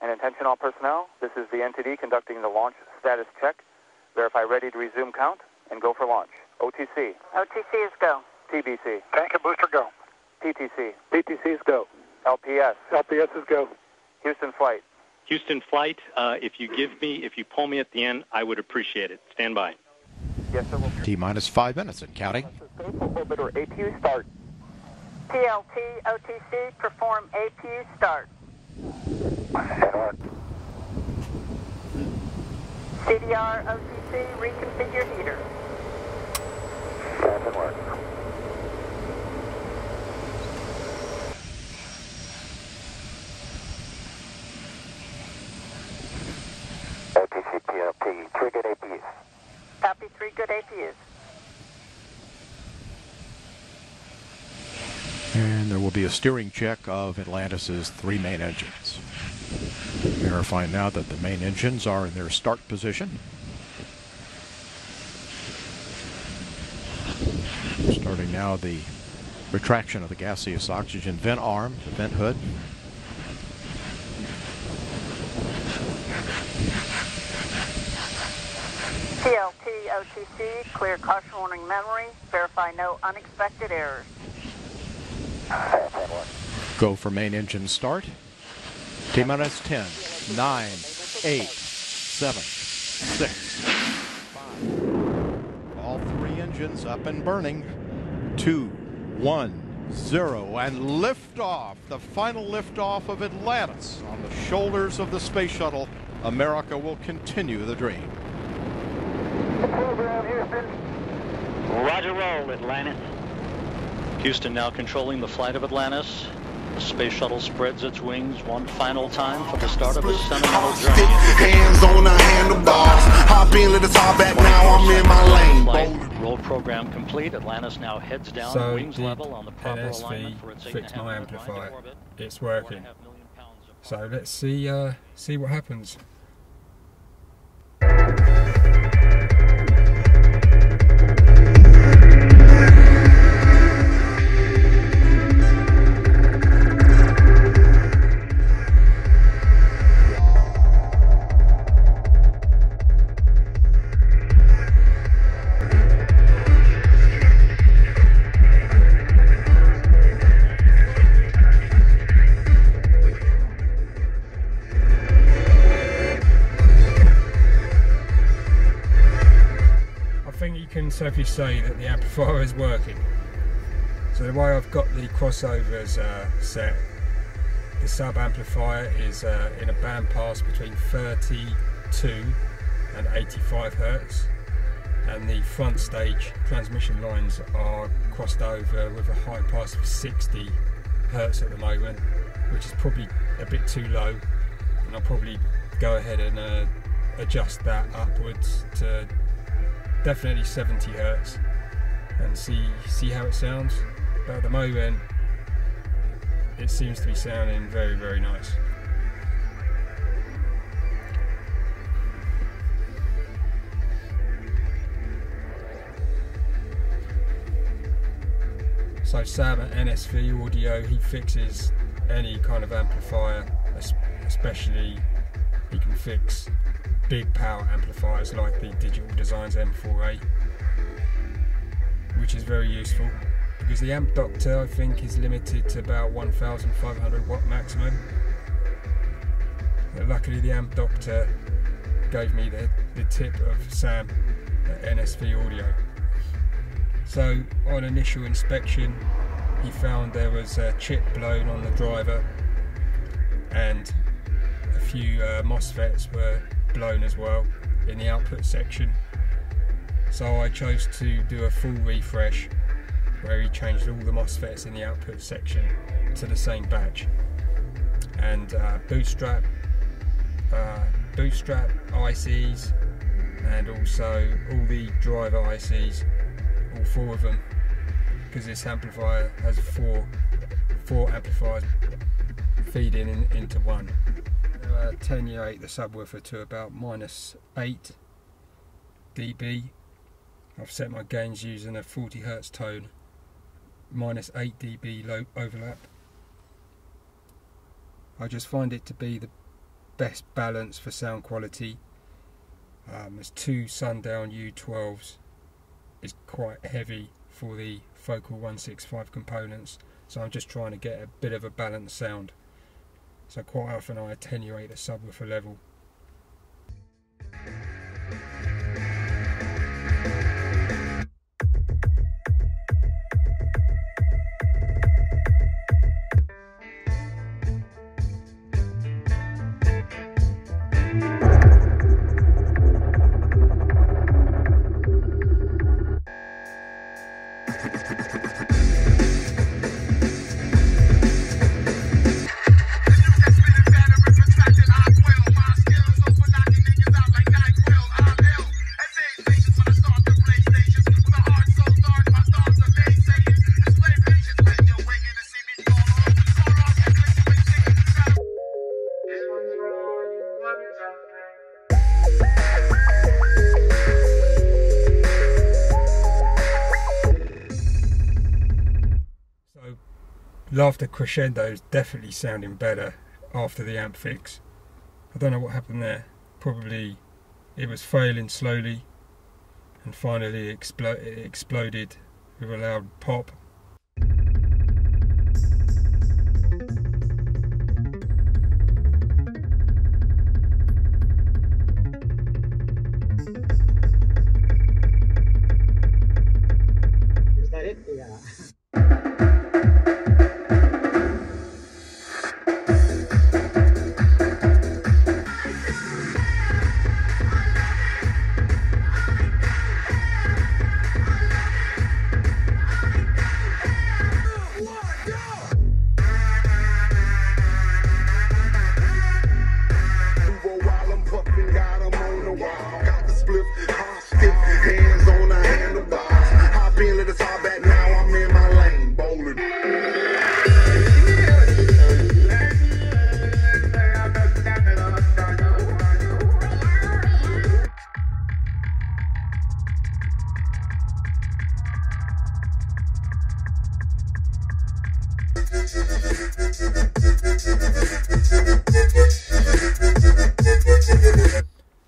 And attention all personnel, this is the NTD conducting the launch status check. Verify ready to resume count and go for launch. OTC. OTC is go. TBC. Tank and booster go. TTC. TTC is go. LPS. LPS is go. Houston flight. Houston flight, if you pull me at the end, I would appreciate it. Stand by. Yes, sir. T-minus 5 minutes and counting. Orbit or APU start. TLT, OTC, perform APU start. CDR, OTC, reconfigure heater. Stand and work. OTC, TLT, 3 good APUs. Copy, 3 good APUs. And there will be a steering check of Atlantis' 3 main engines. Verifying now that the main engines are in their start position. Starting now the retraction of the gaseous oxygen vent arm, the vent hood. TLT, OTC, clear caution warning memory, verify no unexpected errors. Go for main engine start. T-minus 10, 9, 8, 7, 6, 5. All 3 engines up and burning. 2, 1, 0, and liftoff. The final liftoff of Atlantis on the shoulders of the space shuttle. America will continue the dream. Program, Houston. Roger roll, Atlantis. Houston now controlling the flight of Atlantis. The space shuttle spreads its wings one final time for the start of a sentimental journey. Hands on the handlebars. Hop in, let the top back. Now I'm in my lane. Roll program complete. Atlantis now heads down, so wings level on the proper NSV alignment for its fixed my 8.5 amplifier. orbit. It's working. So let's see what happens. Can safely say that the amplifier is working. So the way I've got the crossovers set, the sub amplifier is in a bandpass between 32 and 85 Hertz, and the front stage transmission lines are crossed over with a high pass of 60 Hertz at the moment, which is probably a bit too low, and I'll probably go ahead and adjust that upwards to definitely 70 Hertz and see how it sounds. But at the moment it seems to be sounding very, very nice. So Sam at NSV Audio, he fixes any kind of amplifier, especially he can fix big power amplifiers like the Digital Designs M4A, which is very useful because the amp doctor I think is limited to about 1500 watt maximum. But luckily the amp doctor gave me the tip of Sam at NSV Audio. So on initial inspection he found there was a chip blown on the driver and a few MOSFETs were blown as well in the output section. So I chose to do a full refresh where he changed all the MOSFETs in the output section to the same batch, and bootstrap ICs, and also all the driver ICs, all 4 of them, because this amplifier has four amplifiers feeding into one. Attenuate the subwoofer to about -8 dB. I've set my gains using a 40 Hertz tone, -8 dB low overlap. I just find it to be best balance for sound quality. There's two Sundown U12s. It's quite heavy for the Focal 165 components, so I'm just trying to get a bit of a balanced sound. So quite often I attenuate the subwoofer level. Laughter Crescendo is definitely sounding better after the amp fix. I don't know what happened there. Probably it was failing slowly and finally it exploded with a loud pop. Is that it? Yeah.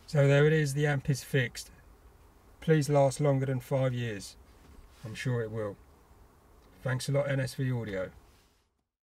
So there it is, the amp is fixed. Please last longer than 5 years. I'm sure it will. Thanks a lot, NSV Audio.